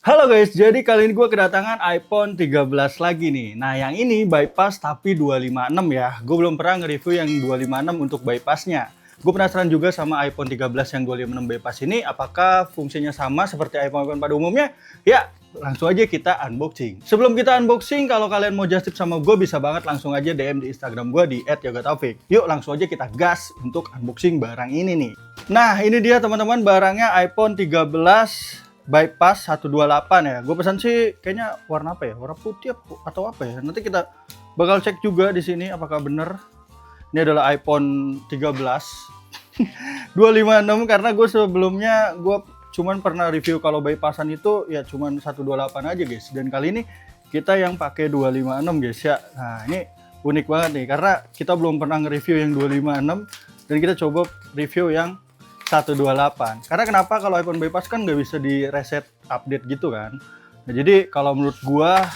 Halo guys, jadi kali ini gue kedatangan iPhone 13 lagi nih. Nah yang ini bypass tapi 256 ya. Gue belum pernah nge-review yang 256 untuk bypassnya. Gue penasaran juga sama iPhone 13 yang 256 bypass ini. Apakah fungsinya sama seperti iPhone pada umumnya? Ya, langsung aja kita unboxing. Sebelum kita unboxing, kalau kalian mau just tip sama gue, bisa banget langsung aja DM di Instagram gue di @yogataufik. Yuk langsung aja kita gas untuk unboxing barang ini nih. Nah ini dia teman-teman, barangnya iPhone 13 bypass 128 ya. Gue pesan sih kayaknya warna apa ya? Warna putih atau apa ya? Nanti kita bakal cek juga di sini apakah bener. Ini adalah iPhone 13 256 karena gue sebelumnya cuman pernah review kalau bypassan itu ya cuman 128 aja guys. Dan kali ini kita yang pakai 256 guys ya. Nah, ini unik banget nih karena kita belum pernah nge-review yang 256 dan kita coba review yang 128. Karena kenapa, kalau iPhone bypass kan nggak bisa di reset update gitu kan. Nah, jadi kalau menurut gua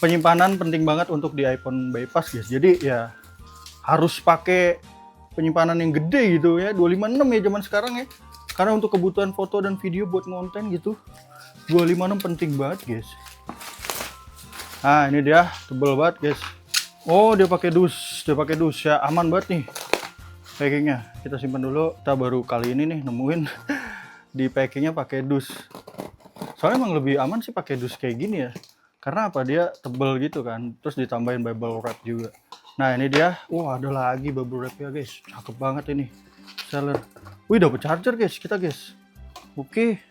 penyimpanan penting banget untuk di iPhone bypass guys. Jadi ya harus pakai penyimpanan yang gede gitu ya, 256 ya zaman sekarang ya. Karena untuk kebutuhan foto dan video buat konten gitu, 256 penting banget guys. Nah, ini dia tebel banget guys. Oh, dia pakai dus ya, aman banget nih. Packingnya kita simpan dulu, kita baru kali ini nih nemuin di packingnya pakai dus. Soalnya emang lebih aman sih pakai dus kayak gini ya, karena apa, dia tebel gitu kan, terus ditambahin bubble wrap juga. Nah ini dia, wah ada lagi bubble wrap ya guys, cakep banget ini seller. Wih, dapet charger guys kita guys. Oke,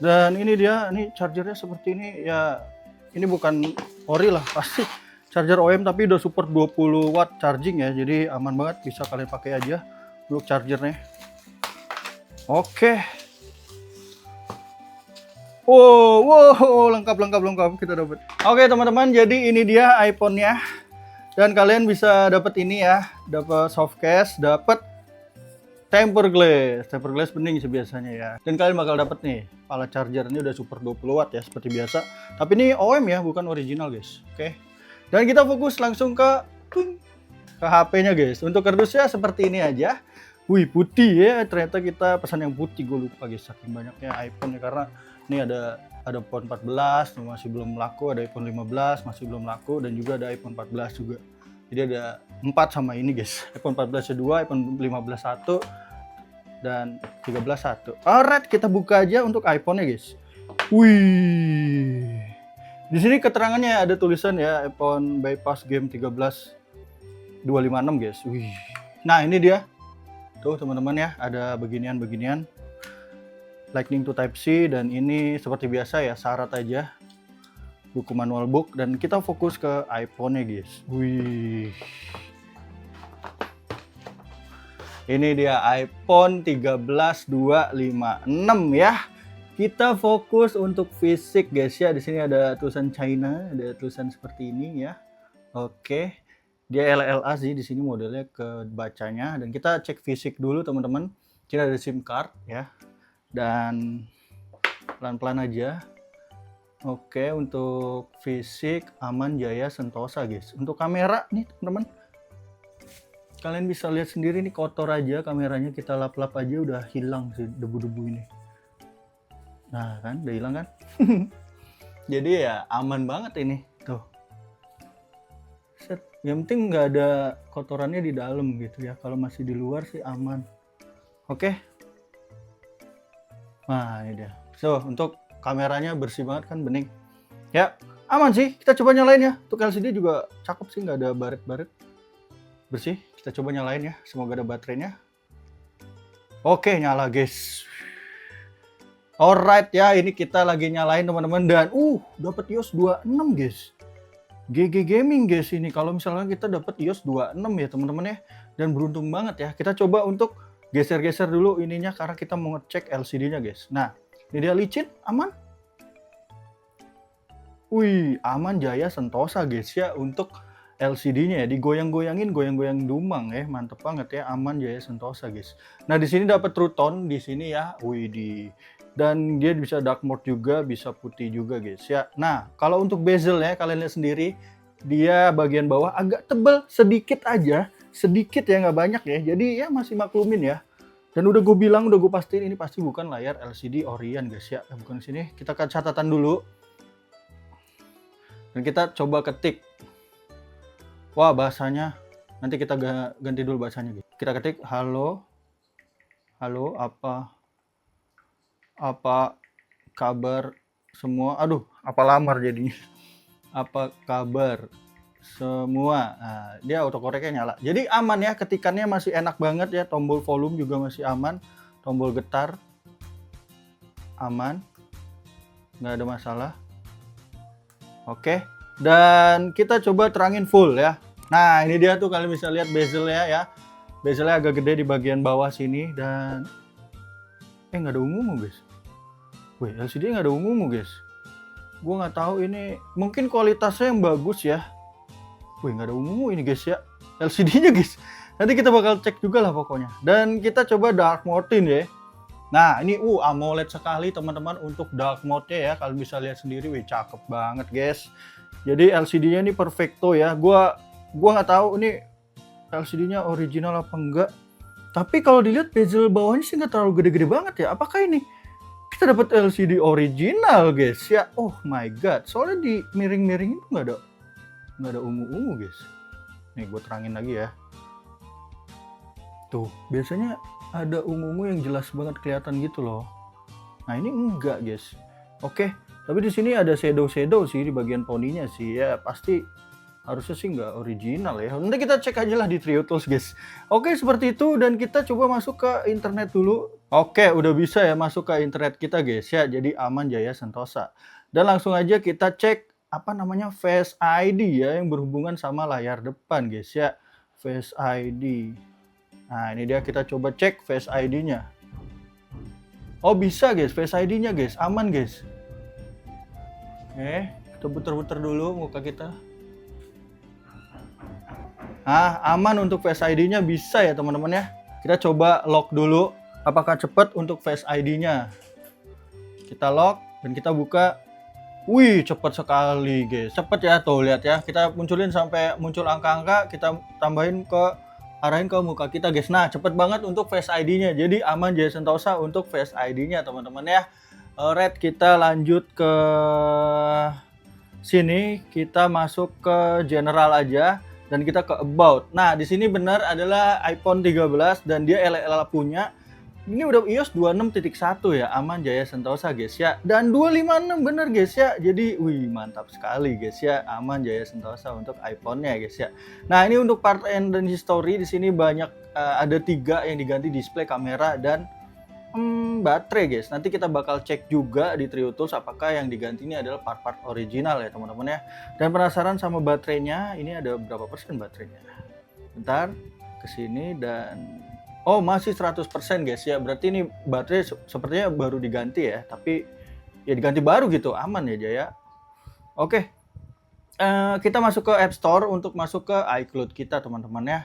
dan ini dia, ini chargernya seperti ini ya. Ini bukan ori lah pasti, charger OEM tapi udah support 20 watt charging ya, jadi aman banget, bisa kalian pakai aja untuk chargernya. Oke. Wow, lengkap kita dapat. Oke teman-teman, jadi ini dia iPhone-nya. Dan kalian bisa dapat ini ya, dapat soft case, dapat tempered glass. Tempered glass bening sih biasanya ya. Dan kalian bakal dapat nih, pala charger ini udah support 20 watt ya seperti biasa. Tapi ini OEM ya, bukan original guys. Oke. Dan kita fokus langsung ke HP-nya guys. Untuk kardusnya seperti ini aja. Wih, putih ya. Ternyata kita pesan yang putih, gue lupa guys, saking banyaknya iPhone ya. Karena ini ada iPhone 14 masih belum laku, ada iPhone 15 masih belum laku, dan juga ada iPhone 14 juga. Jadi ada 4 sama ini guys. iPhone 14 2, iPhone 15 1, dan 13 1. Alright, kita buka aja untuk iPhone-nya guys. Wih. Di sini keterangannya ada tulisan ya, iPhone bypass game 13 256 guys. Wih. Nah, ini dia. Tuh teman-teman ya, ada beginian Lightning to Type C, dan ini seperti biasa ya, syarat aja. Buku manual book, dan kita fokus ke iPhone-nya guys. Wih. Ini dia iPhone 13 256 ya. Kita fokus untuk fisik guys ya. Di sini ada tulisan China, ada tulisan seperti ini ya. Oke. Dia LLA sih di sini modelnya kebacanya, dan kita cek fisik dulu teman-teman. Kita ada SIM card ya. Dan pelan-pelan aja. Oke, untuk fisik aman, jaya, sentosa guys. Untuk kamera nih teman-teman, kalian bisa lihat sendiri nih, kotor aja kameranya, kita lap-lap aja udah hilang sih debu-debu ini. Nah kan, udah hilang kan. Jadi ya aman banget ini tuh. Set. Yang penting nggak ada kotorannya di dalam gitu ya. Kalau masih di luar sih aman. Oke. Nah ini dia. So, untuk kameranya bersih banget kan, bening. Ya aman sih. Kita coba nyalain ya. Untuk LCD juga cakep sih, nggak ada baret-baret. Bersih. Kita coba nyalain ya. Semoga ada baterainya. Oke, nyala guys. Alright ya, ini kita lagi nyalain teman-teman, dan dapat iOS 26 guys. GG Gaming guys ini. Kalau misalnya kita dapat iOS 26 ya teman-teman ya. Dan beruntung banget ya. Kita coba untuk geser-geser dulu ininya karena kita mau ngecek LCD-nya guys. Nah, ini dia, licin, aman. Wih, aman, jaya, sentosa guys ya untuk LCD-nya ya. Digoyang-goyangin, goyang-goyang dumang ya. Mantep banget ya, aman, jaya, sentosa guys. Nah, di sini dapat True Tone di sini ya. Wih, dan dia bisa dark mode juga, bisa putih juga guys ya. Nah, kalau untuk bezel ya, kalian lihat sendiri, dia bagian bawah agak tebal sedikit aja, sedikit ya, nggak banyak ya, jadi ya masih maklumin ya. Dan udah gue bilang, udah gue pastiin ini pasti bukan layar LCD Orient guys ya. Bukan sini, kita ke catatan dulu. Dan kita coba ketik. Wah, bahasanya nanti kita ganti dulu bahasanya gitu. Kita ketik halo apa kabar semua. Aduh, apa lamar jadinya. Apa kabar semua. Nah, dia autocorrectnya nyala. Jadi aman ya, ketikannya masih enak banget ya. Tombol volume juga masih aman. Tombol getar aman, nggak ada masalah. Oke, dan kita coba terangin full ya. Nah, ini dia tuh, kalian bisa lihat bezelnya ya. Bezelnya agak gede di bagian bawah sini. Dan nggak ada ungu guys. Wih, LCD nggak ada ungu guys. Gue nggak tahu, ini mungkin kualitasnya yang bagus ya. Wih, nggak ada ungu ini guys ya, LCD-nya guys. Nanti kita bakal cek juga lah pokoknya. Dan kita coba dark mode ya. Nah, ini AMOLED sekali teman-teman untuk dark mode-nya ya. Kalian bisa lihat sendiri, wih cakep banget guys. Jadi LCD-nya ini perfecto ya. Gua nggak tahu ini LCD-nya original apa enggak. Tapi kalau dilihat bezel bawahnya sih nggak terlalu gede-gede banget ya. Apakah ini kita dapat LCD original guys ya? Oh my god, soalnya di miring-miring itu nggak ada ungu-ungu guys. Nih gue terangin lagi ya. Tuh, biasanya ada ungu-ungu yang jelas banget kelihatan gitu loh. Nah, ini enggak guys. Oke, tapi di sini ada shadow sih di bagian poninya sih ya. Pasti harusnya sih nggak original ya. Nanti kita cek aja lah di Trio Tools guys. Oke, seperti itu, dan kita coba masuk ke internet dulu. Oke, udah bisa ya masuk ke internet kita guys ya. Jadi aman Jaya Sentosa. Dan langsung aja kita cek apa namanya Face ID ya, yang berhubungan sama layar depan guys ya. Face ID. Nah, ini dia, kita coba cek Face ID-nya. Oh, bisa guys, Face ID-nya guys, aman guys. Oke, kita putar-putar dulu muka kita. Nah, aman untuk Face ID-nya, bisa ya teman-teman ya. Kita coba lock dulu, apakah cepat untuk Face ID-nya. Kita lock dan kita buka. Wih, cepat sekali guys, cepat ya, tuh lihat ya. Kita munculin sampai muncul angka-angka, kita tambahin arahin ke muka kita guys. Nah, cepet banget untuk Face ID-nya. Jadi aman Jaya Sentosa untuk Face ID-nya teman-teman ya. Alright, kita lanjut ke sini. Kita masuk ke general aja dan kita ke about. Nah, di sini benar adalah iPhone 13 dan dia LLA punya. Ini udah iOS 26.1 ya, aman Jaya Sentosa guys ya. Dan 256 bener guys ya. Jadi, wih mantap sekali guys ya, aman Jaya Sentosa untuk iPhone-nya guys ya. Nah, ini untuk part and dan history di sini banyak ada 3 yang diganti, display, kamera, dan baterai guys. Nanti kita bakal cek juga di Trio Tools apakah yang diganti ini adalah part-part original ya teman-teman ya. Dan penasaran sama baterainya, ini ada berapa persen baterainya? Bentar, kesini dan oh, masih 100% guys ya. Berarti ini baterai sepertinya baru diganti ya. Tapi ya diganti baru gitu, aman ya Jaya. Oke, kita masuk ke App Store untuk masuk ke iCloud kita teman-teman ya.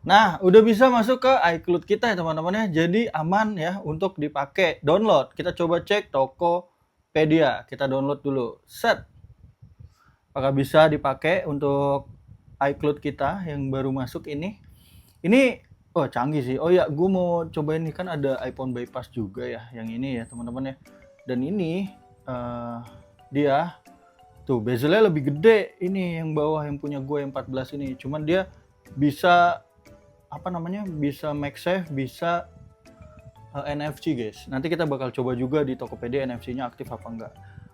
Nah, udah bisa masuk ke iCloud kita ya teman-teman ya. Jadi aman ya untuk dipakai. Download, kita coba cek Tokopedia. Kita download dulu. Set. Apakah bisa dipakai untuk iCloud kita yang baru masuk ini? Ini oh canggih sih. Oh ya, gue mau cobain nih, kan ada iPhone bypass juga ya, yang ini ya teman-teman ya. Dan ini dia tuh bezelnya lebih gede, ini yang bawah yang punya gue yang 14 ini. Cuman dia bisa apa namanya, bisa MagSafe, bisa NFC guys. Nanti kita bakal coba juga di Tokopedia NFC-nya aktif apa enggak.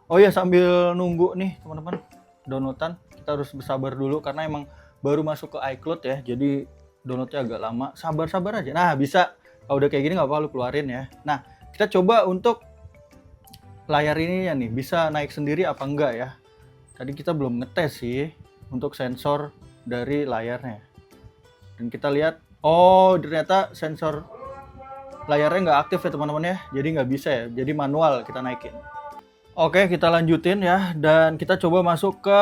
Oh ya, sambil nunggu nih teman-teman downloadan, kita harus bersabar dulu karena emang baru masuk ke iCloud ya, jadi downloadnya agak lama. Sabar-sabar aja. Nah, bisa kalau udah kayak gini nggak apa-apa, lu keluarin ya. Nah, kita coba untuk layar ini ya nih, bisa naik sendiri apa enggak ya. Tadi kita belum ngetes sih untuk sensor dari layarnya. Dan kita lihat, oh ternyata sensor layarnya nggak aktif ya teman-teman ya, jadi nggak bisa ya, jadi manual kita naikin. Oke, kita lanjutin ya, dan kita coba masuk ke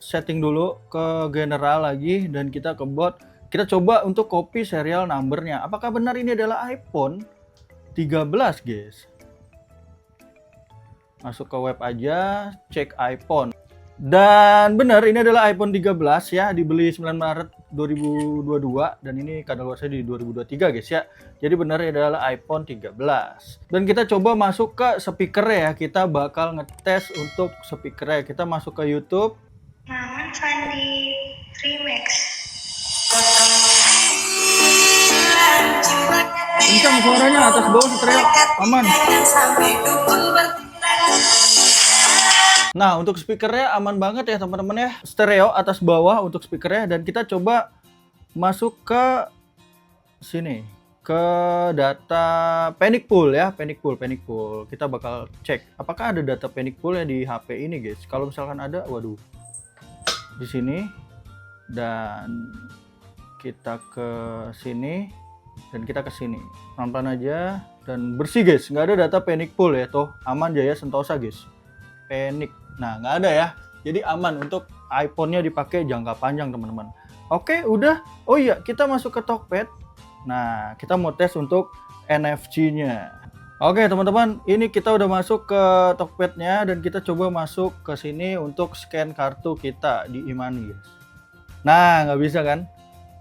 setting dulu, ke general lagi, dan kita ke bot. Kita coba untuk copy serial numbernya. Apakah benar ini adalah iPhone 13 guys? Masuk ke web aja, cek iPhone. Dan benar ini adalah iPhone 13 ya, dibeli 9 Maret 2022 dan ini kadaluarsa di 2023 guys ya. Jadi benar adalah iPhone 13. Dan kita coba masuk ke speaker ya. Kita bakal ngetes untuk speaker ya. Kita masuk ke YouTube. Maman Fandi Remix. Kencang suaranya, atas bawah stereo aman. Nah, untuk speakernya aman banget ya teman-teman ya. Stereo atas bawah untuk speakernya. Dan kita coba masuk ke sini. Ke data Panic Pool ya. Panic Pool. Kita bakal cek. Apakah ada data Panic Pool ya di HP ini guys. Kalau misalkan ada, waduh. Di sini. Dan kita ke sini. Dan kita ke sini. Pelan-pelan aja. Dan bersih guys. Nggak ada data Panic Pool ya. Tuh, aman Jaya Sentosa guys. Panic. Nah, nggak ada ya. Jadi aman untuk iPhone-nya dipakai jangka panjang, teman-teman. Oke, udah. Oh iya, kita masuk ke Talkpad. Nah, kita mau tes untuk NFC-nya. Oke, teman-teman. Ini kita udah masuk ke Talkpad-nya dan kita coba masuk ke sini untuk scan kartu kita di Imani, guys. Nah, nggak bisa kan?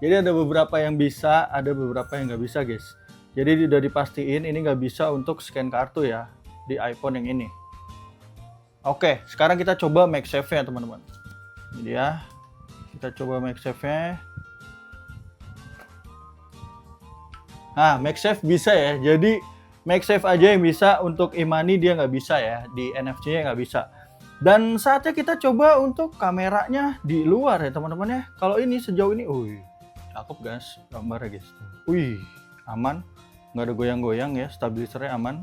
Jadi ada beberapa yang bisa, ada beberapa yang nggak bisa, guys. Jadi udah dipastiin ini nggak bisa untuk scan kartu ya di iPhone yang ini. Oke, sekarang kita coba MagSafe-nya teman-teman. Jadi ya, kita coba MagSafe-nya. Nah, MagSafe bisa ya. Jadi MagSafe aja yang bisa, untuk Imani dia nggak bisa ya. Di NFC-nya nggak bisa. Dan saatnya kita coba untuk kameranya di luar ya teman-teman ya. Kalau ini sejauh ini, cakep guys gambarnya guys. Aman. Nggak ada goyang-goyang ya. Stabilisernya aman.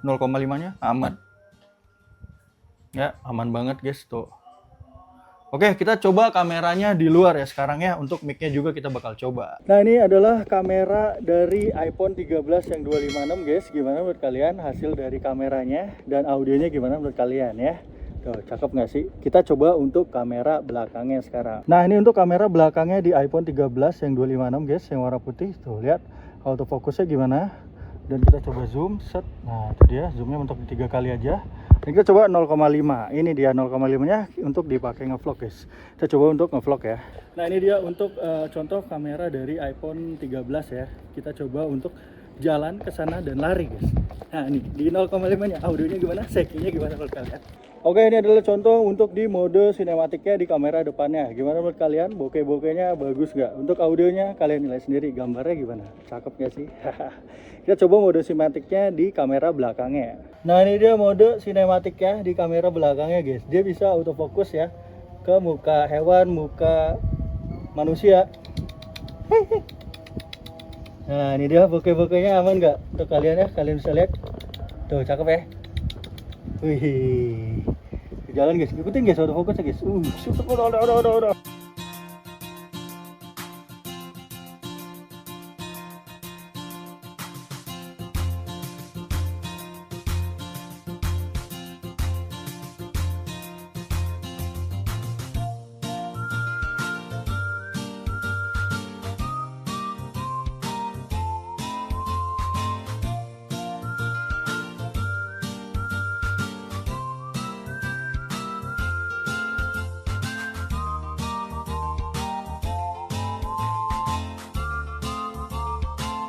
0,5-nya aman. Ya, aman banget guys tuh. Oke, kita coba kameranya di luar ya sekarang ya. Untuk mic-nya juga kita bakal coba. Nah, ini adalah kamera dari iPhone 13 yang 256 guys. Gimana menurut kalian hasil dari kameranya dan audionya gimana menurut kalian ya? Tuh, cakep nggak sih? Kita coba untuk kamera belakangnya sekarang. Nah, ini untuk kamera belakangnya di iPhone 13 yang 256 guys, yang warna putih. Tuh, lihat autofocusnya gimana. Dan kita coba zoom, set. Nah, itu dia zoomnya untuk 3 kali aja. Dan kita coba 0,5. Ini dia 0,5-nya untuk dipakai ngevlog guys. Kita coba untuk ngevlog ya. Nah, ini dia untuk contoh kamera dari iPhone 13 ya. Kita coba untuk jalan ke sana dan lari guys. Nah, ini di 0,5-nya audionya gimana? Shaking-nya gimana menurut kalian? Oke, ini adalah contoh untuk di mode sinematiknya di kamera depannya. Gimana menurut kalian? Bokeh-bokehnya bagus nggak? Untuk audionya kalian nilai sendiri. Gambarnya gimana? Cakep nggak sih? Kita coba mode sinematiknya di kamera belakangnya. Nah, ini dia mode sinematiknya di kamera belakangnya guys. Dia bisa autofokus ya ke muka hewan, muka manusia. Nah, ini dia bokeh-bokehnya aman nggak? Untuk kalian ya, kalian bisa lihat. Tuh, cakep ya. Wih, jalan guys, ikutin guys autofocus ya guys. Udah.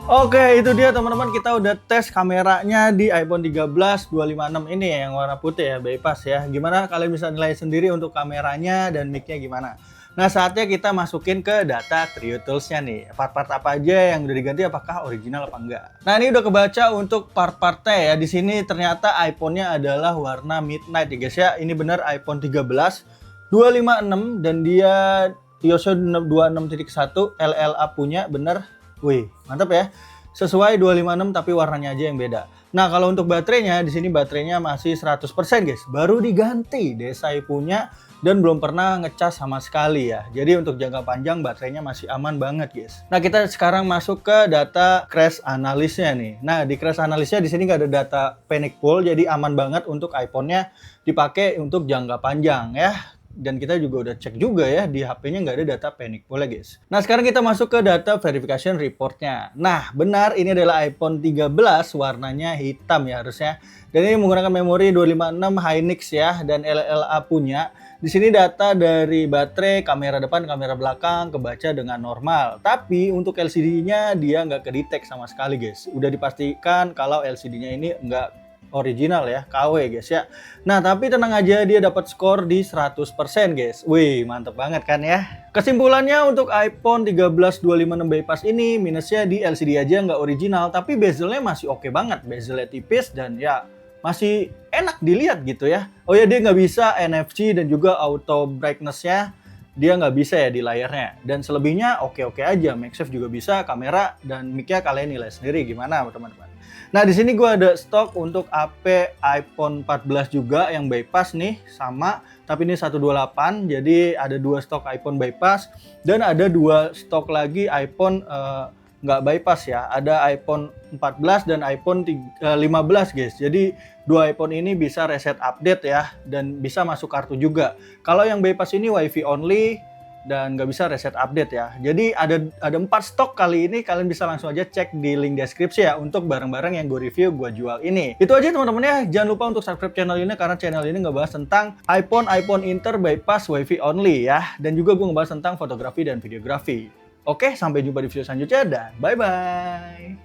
Oke, itu dia teman-teman, kita udah tes kameranya di iPhone 13 256 ini ya, yang warna putih ya, bypass ya. Gimana kalian bisa nilai sendiri untuk kameranya dan mic-nya gimana? Nah, saatnya kita masukin ke data Trio Tools-nya nih. Part-part apa aja yang udah diganti, apakah original apa enggak. Nah, ini udah kebaca untuk part-partnya ya. Di sini ternyata iPhone-nya adalah warna midnight ya guys ya. Ini benar iPhone 13 256 dan dia iOS 26.1 LLA punya, bener. Wih, mantap ya. Sesuai 256 tapi warnanya aja yang beda. Nah, kalau untuk baterainya, di sini baterainya masih 100% guys. Baru diganti, Desai punya dan belum pernah ngecas sama sekali ya. Jadi untuk jangka panjang baterainya masih aman banget guys. Nah, kita sekarang masuk ke data crash analysnya nih. Nah, di crash analysnya di sini nggak ada data panic pool, jadi aman banget untuk iPhone-nya dipakai untuk jangka panjang ya. dan kita juga udah cek juga ya di HP-nya nggak ada data panic boleh guys. Nah sekarang kita masuk ke data verification report-nya. Nah benar ini adalah iPhone 13 warnanya hitam ya harusnya. Dan ini menggunakan memori 256 Hynix ya dan LLA punya. Di sini data dari baterai, kamera depan, kamera belakang kebaca dengan normal. Tapi untuk LCD-nya dia nggak kedetek sama sekali guys. Udah dipastikan kalau LCD-nya ini nggak original ya, KW guys ya. Nah tapi tenang aja dia dapat skor di 100% guys. Wih mantep banget kan ya. Kesimpulannya untuk iPhone 13 256 bypass ini minusnya di LCD aja nggak original. Tapi bezelnya masih oke banget. Bezelnya tipis dan ya masih enak dilihat gitu ya. Oh ya dia nggak bisa NFC dan juga auto brightness-nya dia nggak bisa ya di layarnya. Dan selebihnya oke-oke aja. MagSafe juga bisa, kamera dan mic-nya kalian nilai sendiri gimana teman-teman. Nah di sini gue ada stok untuk HP iPhone 14 juga yang bypass nih sama, tapi ini 128 jadi ada 2 stok iPhone bypass dan ada 2 stok lagi iPhone nggak bypass ya, ada iPhone 14 dan iPhone 15 guys. Jadi 2 iPhone ini bisa reset update ya dan bisa masuk kartu juga. Kalau yang bypass ini WiFi only dan nggak bisa reset update ya. Jadi ada 4 stok kali ini, kalian bisa langsung aja cek di link deskripsi ya untuk barang-barang yang gue review, gue jual ini. Itu aja teman-teman ya, jangan lupa untuk subscribe channel ini karena channel ini ngebahas tentang iPhone Inter bypass WiFi only ya. Dan juga gue ngebahas tentang fotografi dan videografi. Oke, sampai jumpa di video selanjutnya dan bye-bye.